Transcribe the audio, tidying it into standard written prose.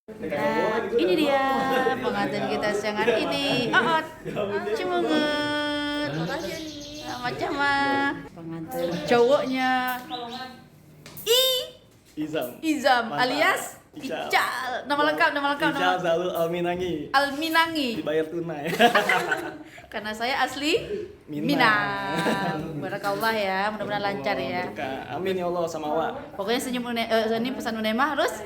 Nah, ini dia pengantin kita siang hari ini. Oot, cimungut. Macam mah pengantin cowoknya. Izam Mantap. alias Ical. Ical. Nama lengkap. Ical Zalul Alminangi. Alminangi. Dibayar tunai. Karena saya asli Minang. Minang. Barakallah ya, mudah-mudahan lancar ya. Berkah. Amin ya Allah sama wa. Pokoknya senyum ini pesan Unemah harus